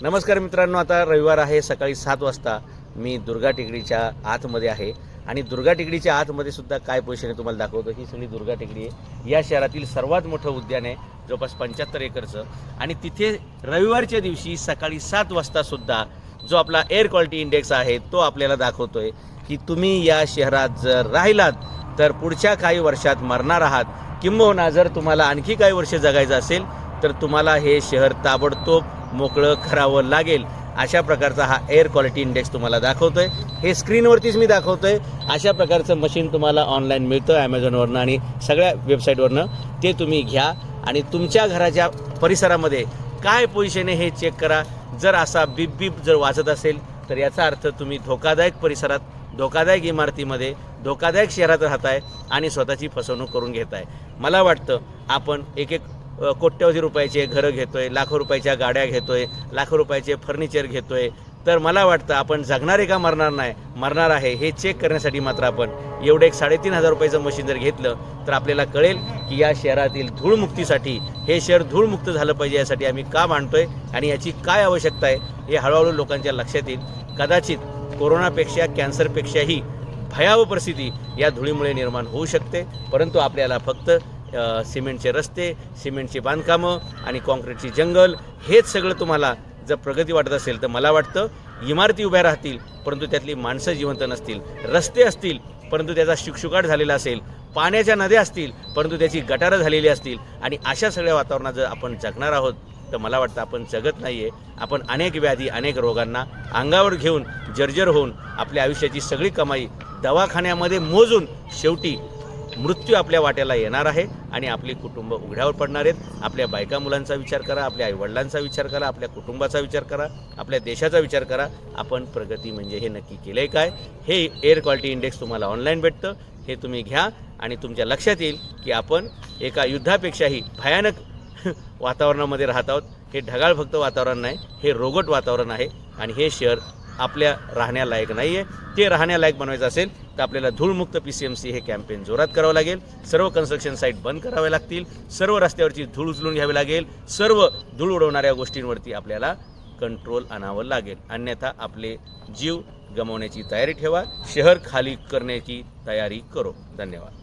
नमस्कार मित्रांनो, आता रविवार आहे, सकाळी 7 वाजता मी दुर्गा टेकडीच्या आतमध्ये आहे आणि दुर्गा टेकडीच्या आतमध्ये सुद्धा काय पोझिशन आहे तुम्हाला दाखवतो। ही सगळी दुर्गा टेकडी आहे, या शहरातील सर्वात मोठं उद्यान आहे, जवळपास 75 एकरचं। आणि तिथे रविवारच्या दिवशी सकाळी 7 वाजता सुद्धा जो आपला एअर क्वालिटी इंडेक्स आहे तो आपल्याला दाखवतोय की तुम्ही या शहरात जर राहिलात तर पुढच्या काही वर्षात मरणार आहात, किंबहुना जर तुम्हाला आणखी काही वर्ष जगायचं असेल तर तुम्हाला हे शहर ताबडतोब मोकळं करावं लागेल। अशा प्रकारचा हा एअर क्वालिटी इंडेक्स तुम्हाला दाखवतोय। हे स्क्रीनवरतीच मी दाखवतोय। अशा प्रकारचं मशीन तुम्हाला ऑनलाईन मिळतं ॲमेझॉनवरनं आणि सगळ्या वेबसाईटवरनं। ते तुम्ही घ्या आणि तुमच्या घराच्या परिसरामध्ये काय पोझिशन आहे हे चेक करा। जर असा बीप बीप जर वाजत असेल तर याचा अर्थ तुम्ही धोकादायक परिसरात, धोकादायक इमारतीमध्ये, धोकादायक शहरात राहताय आणि स्वतःची फसवणूक करून घेताय। मला वाटतं आपण एक कोट्यवधी रुपयाचे घरं घेतोय, लाखो रुपयाच्या गाड्या घेतोय, लाखो रुपयाचे फर्निचर घेतोय, तर मला वाटतं आपण जगणारे का मरणार आहे हे चेक करण्यासाठी मात्र आपण एवढे एक 3,500 रुपयाचं मशीन जर घेतलं तर आपल्याला कळेल की या शहरातील धूळमुक्तीसाठी, हे शहर धूळमुक्त झालं पाहिजे यासाठी आम्ही का मांडतोय आणि याची काय आवश्यकता आहे हे हळूहळू लोकांच्या लक्षात येईल। कदाचित कोरोनापेक्षा, कॅन्सरपेक्षाही भयावह परिस्थिती या धुळीमुळे निर्माण होऊ शकते, परंतु आपल्याला फक्त सिमेंटचे रस्ते, सिमेंटची बांधकामं आणि कॉन्क्रीटची जंगल हेच सगळं तुम्हाला जर प्रगती वाटत असेल तर मला वाटतं इमारती उभ्या राहतील परंतु त्यातली माणसं जिवंत नसतील, रस्ते असतील परंतु त्याचा शुकशुकाट झालेला असेल, पाण्याच्या नद्या असतील परंतु त्याची गटारं झालेली असतील आणि अशा सगळ्या वातावरणात जर आपण जगणार आहोत तर मला वाटतं आपण जगत नाही आहे। आपण अनेक व्याधी, अनेक रोगांना अंगावर घेऊन जर्जर होऊन आपल्या आयुष्याची सगळी कमाई दवाखान्यामध्ये मोजून शेवटी मृत्यू आपल्या वाट्याला येणार आहे आणि आपली कुटुंब उघड्यावर पडणार आहेत। आपल्या बायका मुलांचा विचार करा, आपल्या आईवडिलांचा विचार करा, आपल्या कुटुंबाचा विचार करा, आपल्या देशाचा विचार करा। आपण प्रगती म्हणजे हे नक्की केलंय काय? हे एअर क्वालिटी इंडेक्स तुम्हाला ऑनलाईन भेटतं, हे तुम्ही घ्या आणि तुमच्या लक्षात येईल की आपण एका युद्धापेक्षाही भयानक वातावरणामध्ये राहत आहोत। हे ढगाळ फक्त वातावरण नाही, हे रोगट वातावरण आहे आणि हे शहर आपल्या राहण्यालायक नाही आहे। ते राहण्यालायक बनवायचं असेल तर आपल्याला धूळमुक्त PCMC हे कॅम्पेन जोरात करावं लागेल। सर्व कन्स्ट्रक्शन साईट बंद कराव्या लागतील, सर्व रस्त्यावरची धूळ उचलून घ्यावी लागेल, सर्व धूळ उडवणाऱ्या गोष्टींवरती आपल्याला कंट्रोल आणावं लागेल, अन्यथा आपले जीव गमावण्याची तयारी ठेवा, शहर खाली करण्याची तयारी करो। धन्यवाद।